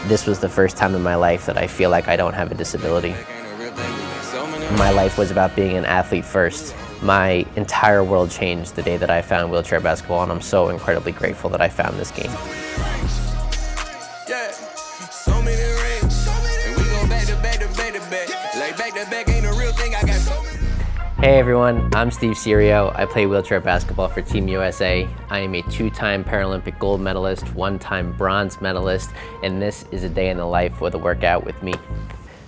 This was the first time in my life that I feel like I don't have a disability. My life was about being an athlete first. My entire world changed the day that I found wheelchair basketball, and I'm so incredibly grateful that I found this game. Hey everyone, I'm Steve Serio. I play wheelchair basketball for Team USA. I am a two-time Paralympic gold medalist, one-time bronze medalist, and this is a day in the life with a workout with me.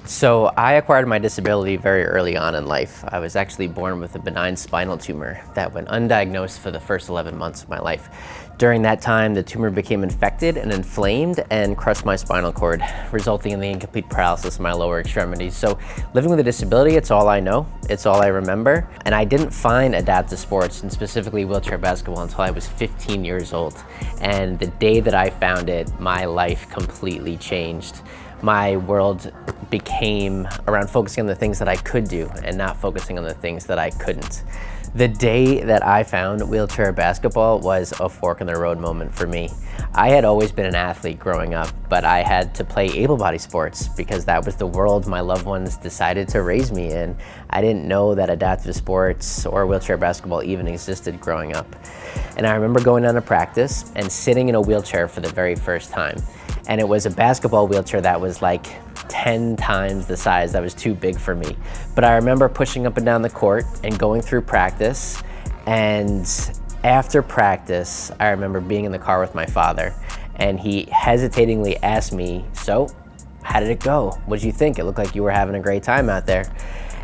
So I acquired my disability very early on in life. I was actually born with a benign spinal tumor that went undiagnosed for the first 11 months of my life. During that time, the tumor became infected and inflamed and crushed my spinal cord, resulting in the incomplete paralysis of my lower extremities. So living with a disability, it's all I know, it's all I remember. And I didn't find adaptive sports, and specifically wheelchair basketball, until I was 15 years old. And the day that I found it, my life completely changed. My world became around focusing on the things that I could do and not focusing on the things that I couldn't. The day that I found wheelchair basketball was a fork in the road moment for me. I had always been an athlete growing up, but I had to play able-bodied sports because that was the world my loved ones decided to raise me in. I didn't know that adaptive sports or wheelchair basketball even existed growing up. And I remember going down to practice and sitting in a wheelchair for the very first time. And it was a basketball wheelchair that was like 10 times the size. That was too big for me. But I remember pushing up and down the court and going through practice. And after practice, I remember being in the car with my father, and he hesitatingly asked me, "So, how did it go? What did you think? It looked like you were having a great time out there."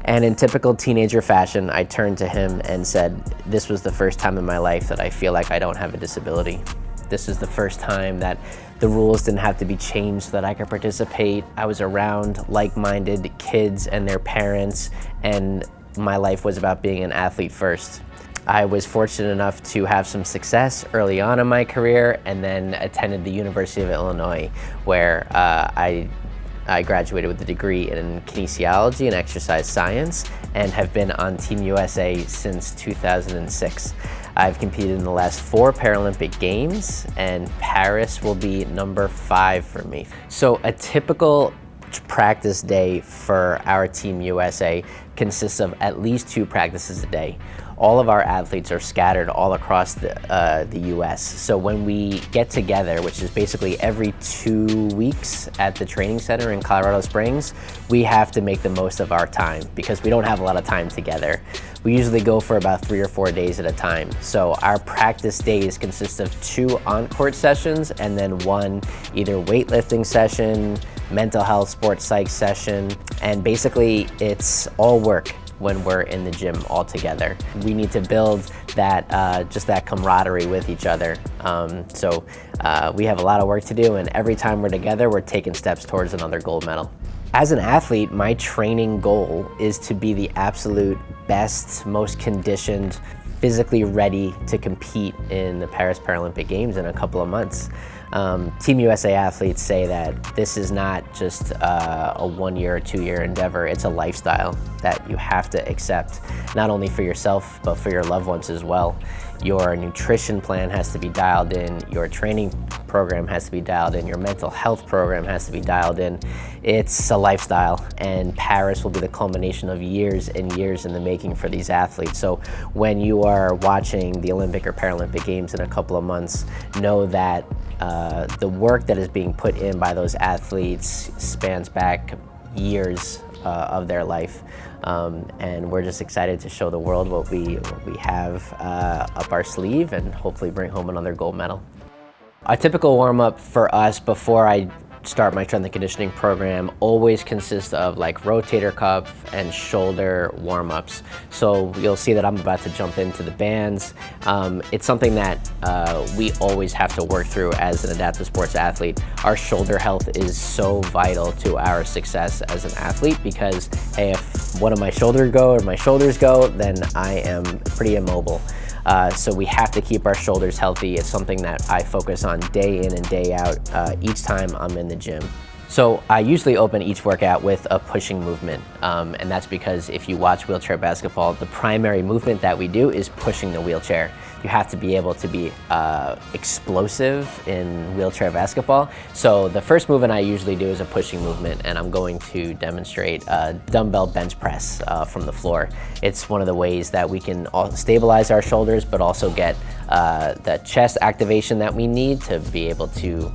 And in typical teenager fashion, I turned to him and said, "This was the first time in my life that I feel like I don't have a disability. This is the first time that the rules didn't have to be changed so that I could participate. I was around like-minded kids and their parents, and my life was about being an athlete first." I was fortunate enough to have some success early on in my career, and then attended the University of Illinois, where I graduated with a degree in kinesiology and exercise science, and have been on Team USA since 2006. I've competed in the last 4 Paralympic Games, and Paris will be number 5 for me. So a typical practice day for our Team USA consists of at least 2 practices a day. All of our athletes are scattered all across the US. So when we get together, which is basically every 2 weeks at the training center in Colorado Springs, we have to make the most of our time because we don't have a lot of time together. We usually go for about 3 or 4 days at a time. So our practice days consist of 2 on-court sessions and then 1 either weightlifting session, mental health, sports psych session, and basically it's all work when we're in the gym all together. We need to build that just that camaraderie with each other. So we have a lot of work to do, and every time we're together, we're taking steps towards another gold medal. As an athlete, my training goal is to be the absolute best, most conditioned, physically ready to compete in the Paris Paralympic Games in a couple of months. Team USA athletes say that this is not just a 1-year or 2-year endeavor, it's a lifestyle that you have to accept, not only for yourself, but for your loved ones as well. Your nutrition plan has to be dialed in, your training program has to be dialed in, your mental health program has to be dialed in. It's a lifestyle, and Paris will be the culmination of years and years in the making for these athletes. So when you are watching the Olympic or Paralympic Games in a couple of months, know that the work that is being put in by those athletes spans back years of their life. And we're just excited to show the world what we have up our sleeve and hopefully bring home another gold medal. A typical warm-up for us before I start my strength and conditioning program always consists of like rotator cuff and shoulder warm-ups. So you'll see that I'm about to jump into the bands. It's something that we always have to work through as an adaptive sports athlete. Our shoulder health is so vital to our success as an athlete because, hey, if one of my shoulders go, then I am pretty immobile. So we have to keep our shoulders healthy. It's something that I focus on day in and day out each time I'm in the gym. So I usually open each workout with a pushing movement, and that's because if you watch wheelchair basketball, the primary movement that we do is pushing the wheelchair you have to be able to be explosive in wheelchair basketball. So the first movement I usually do is a pushing movement, and I'm going to demonstrate a dumbbell bench press from the floor. It's one of the ways that we can stabilize our shoulders, but also get the chest activation that we need to be able to,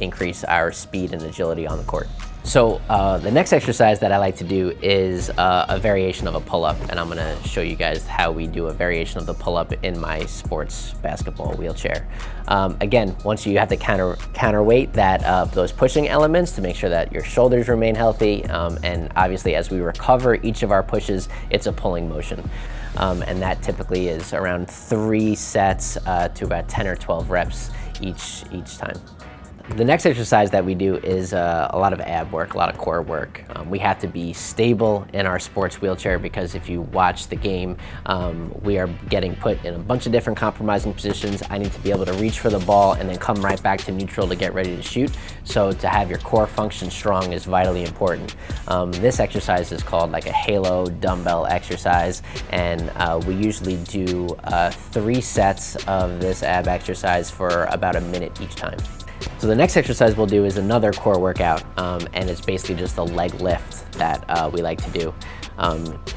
increase our speed and agility on the court. So the next exercise that I like to do is a variation of a pull-up, and I'm gonna show you guys how we do a variation of the pull-up in my sports basketball wheelchair. Again, once you have to counterweight those pushing elements to make sure that your shoulders remain healthy, and obviously as we recover each of our pushes, it's a pulling motion. And that typically is around 3 sets to about 10 or 12 reps each time. The next exercise that we do is a lot of ab work, a lot of core work. We have to be stable in our sports wheelchair because if you watch the game, we are getting put in a bunch of different compromising positions. I need to be able to reach for the ball and then come right back to neutral to get ready to shoot. So to have your core function strong is vitally important. This exercise is called like a halo dumbbell exercise, and we usually do 3 sets of this ab exercise for about a minute each time. So the next exercise we'll do is another core workout, and it's basically just a leg lift that we like to do.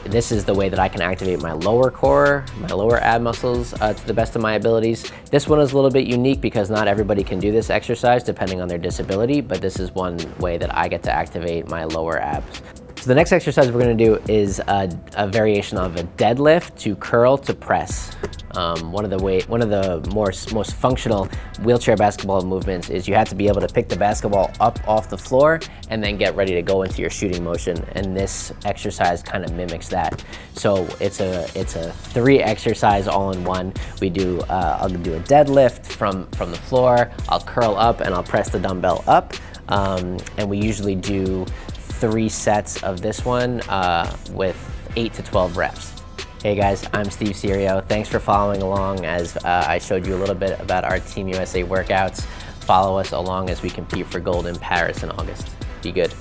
This is the way that I can activate my lower core, my lower ab muscles to the best of my abilities. This one is a little bit unique because not everybody can do this exercise depending on their disability, but this is one way that I get to activate my lower abs. So the next exercise we're going to do is a variation of a deadlift to curl to press. One of the most functional wheelchair basketball movements is you have to be able to pick the basketball up off the floor and then get ready to go into your shooting motion. And this exercise kind of mimics that. So it's a 3 exercise all in one. We do I'll do a deadlift from the floor. I'll curl up and I'll press the dumbbell up. And we usually do 3 sets of this one with 8 to 12 reps. Hey guys, I'm Steve Serio. Thanks for following along as I showed you a little bit about our Team USA workouts. Follow us along as we compete for gold in Paris in August. Be good.